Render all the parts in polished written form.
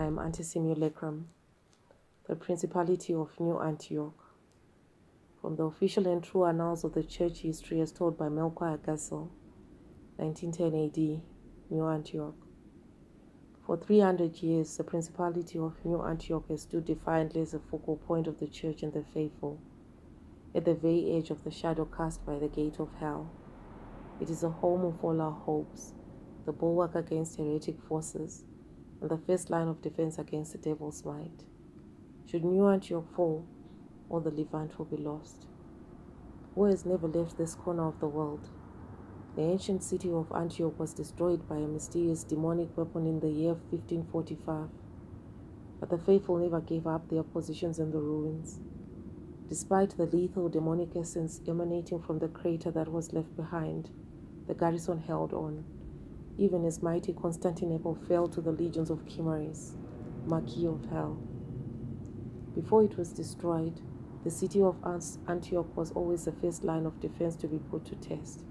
I am Anti Simulacrum, the Principality of New Antioch. From the official and true annals of the church history as told by Melchior Gassel, 1910 AD, New Antioch. For 300 years, the Principality of New Antioch has stood defiantly as a focal point of the church and the faithful, at the very edge of the shadow cast by the gate of hell. It is the home of all our hopes, the bulwark against heretic forces, and the first line of defense against the devil's might. Should New Antioch fall, all the Levant will be lost. War has never left this corner of the world. The ancient city of Antioch was destroyed by a mysterious demonic weapon in the year 1545, but the faithful never gave up their positions in the ruins. Despite the lethal demonic essence emanating from the crater that was left behind, the garrison held on, even as mighty Constantinople fell to the legions of Chimaris, Marquis of Hell. Before it was destroyed, the city of Antioch was always the first line of defense to be put to test.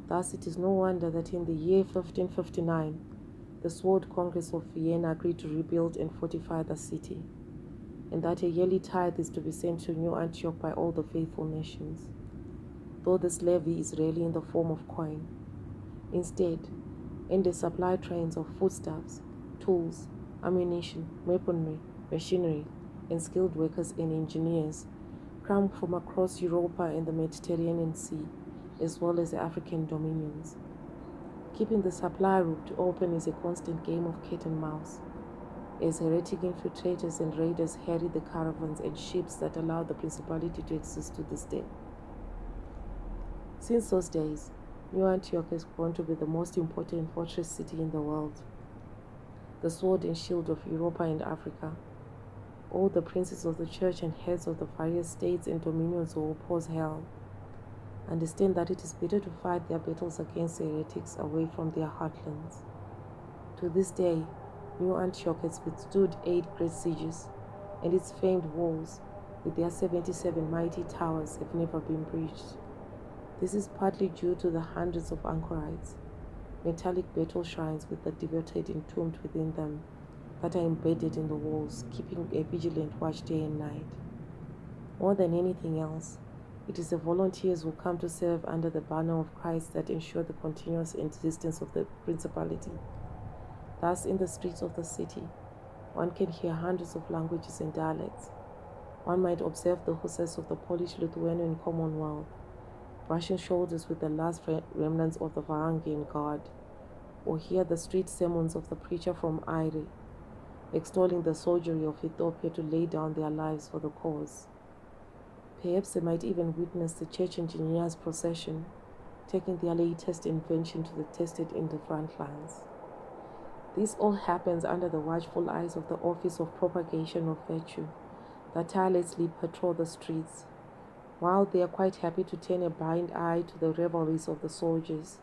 Thus, it is no wonder that in the year 1559, the Sword Congress of Vienna agreed to rebuild and fortify the city, and that a yearly tithe is to be sent to New Antioch by all the faithful nations, though this levy is rarely in the form of coin. Instead, endless supply trains of foodstuffs, tools, ammunition, weaponry, machinery, and skilled workers and engineers come from across Europa and the Mediterranean Sea, as well as the African dominions. Keeping the supply route open is a constant game of cat and mouse, as heretic infiltrators and raiders harry the caravans and ships that allow the principality to exist to this day. Since those days, New Antioch has grown to be the most important fortress city in the world, the sword and shield of Europa and Africa. All the princes of the church and heads of the various states and dominions who oppose hell understand that it is better to fight their battles against heretics away from their heartlands. To this day, New Antioch has withstood 8 great sieges, and its famed walls, with their 77 mighty towers, have never been breached. This is partly due to the hundreds of anchorites, metallic battle shrines with the devoted entombed within them, that are embedded in the walls, keeping a vigilant watch day and night. More than anything else, it is the volunteers who come to serve under the banner of Christ that ensure the continuous existence of the principality. Thus, in the streets of the city, one can hear hundreds of languages and dialects. One might observe the hussars of the Polish-Lithuanian Commonwealth, brushing shoulders with the last remnants of the Varangian Guard, or hear the street sermons of the preacher from Aire, extolling the soldiery of Ethiopia to lay down their lives for the cause. Perhaps they might even witness the church engineers' procession, taking their latest invention to the tested in the front lines. This all happens under the watchful eyes of the Office of Propagation of Virtue, that tirelessly patrol the streets. While they are quite happy to turn a blind eye to the revelries of the soldiers,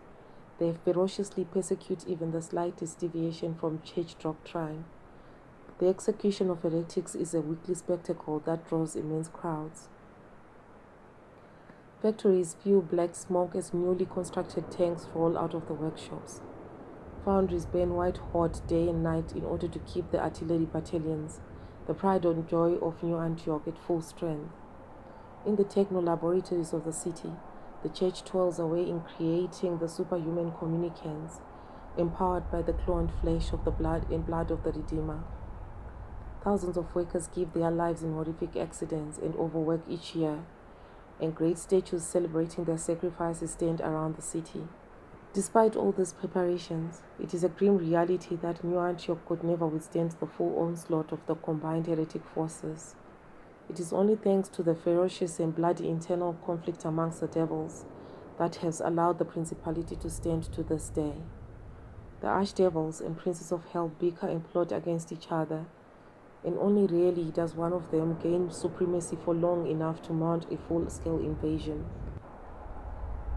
they ferociously persecute even the slightest deviation from church doctrine. The execution of heretics is a weekly spectacle that draws immense crowds. Factories spew black smoke as newly constructed tanks roll out of the workshops. Foundries burn white hot day and night in order to keep the artillery battalions, the pride and joy of New Antioch, at full strength. In the techno-laboratories of the city, the church toils away in creating the superhuman communicants, empowered by the cloned flesh of the blood and blood of the Redeemer. Thousands of workers give their lives in horrific accidents and overwork each year, and great statues celebrating their sacrifices stand around the city. Despite all these preparations, it is a grim reality that New Antioch could never withstand the full onslaught of the combined heretic forces. It is only thanks to the ferocious and bloody internal conflict amongst the devils that has allowed the principality to stand to this day. The archdevils and princes of hell bicker and plot against each other, and only rarely does one of them gain supremacy for long enough to mount a full-scale invasion.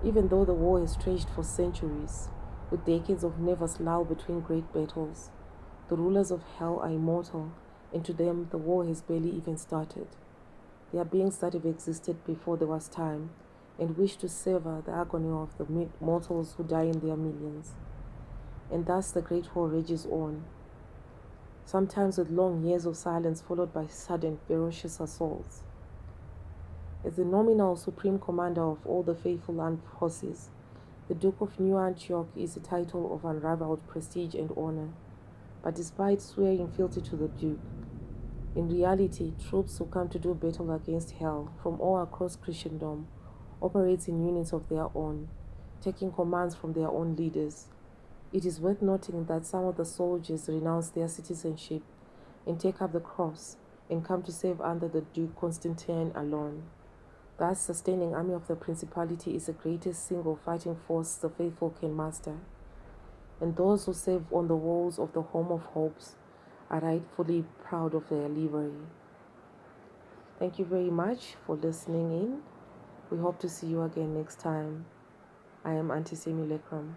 Even though the war has raged for centuries, with decades of nervous lull between great battles, the rulers of hell are immortal, and to them the war has barely even started. They are beings that have existed before there was time, and wish to savor the agony of the mortals who die in their millions. And thus the great war rages on. sometimes with long years of silence followed by sudden ferocious assaults. As the nominal supreme commander of all the faithful armed forces, the Duke of New Antioch is a title of unrivaled prestige and honor. But despite swearing fealty to the Duke, in reality, troops who come to do battle against hell from all across Christendom operate in units of their own, taking commands from their own leaders. It is worth noting that some of the soldiers renounce their citizenship and take up the cross and come to serve under the Duke Constantine alone. Thus, the standing army of the Principality is the greatest single fighting force the faithful can muster, and those who serve on the walls of the Home of Hopes are rightfully proud of their livery. Thank you very much for listening in. We hope to see you again next time. I am Anti Simulacrum.